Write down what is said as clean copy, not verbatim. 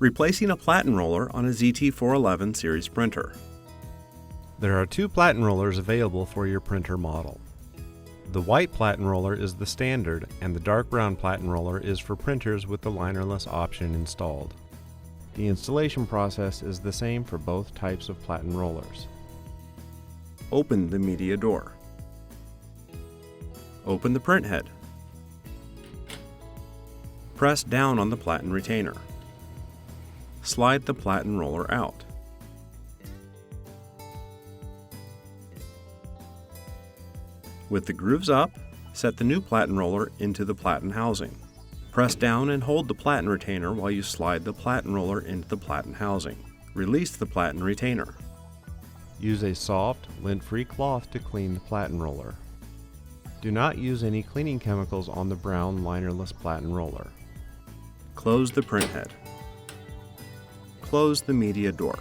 Replacing a Platen roller on a ZT411 series printer. There are two Platen rollers available for your printer model. The white Platen roller is the standard, and the dark brown Platen roller is for printers with the linerless option installed. The installation process is the same for both types of Platen rollers. Open the media door. Open the print head. Press down on the Platen retainer. Slide the Platen roller out. With the grooves up, set the new Platen roller into the Platen housing. Press down and hold the Platen retainer while you slide the Platen roller into the Platen housing. Release the Platen retainer. Use a soft, lint-free cloth to clean the Platen roller. Do not use any cleaning chemicals on the brown linerless Platen roller. Close the print head. Close the media door.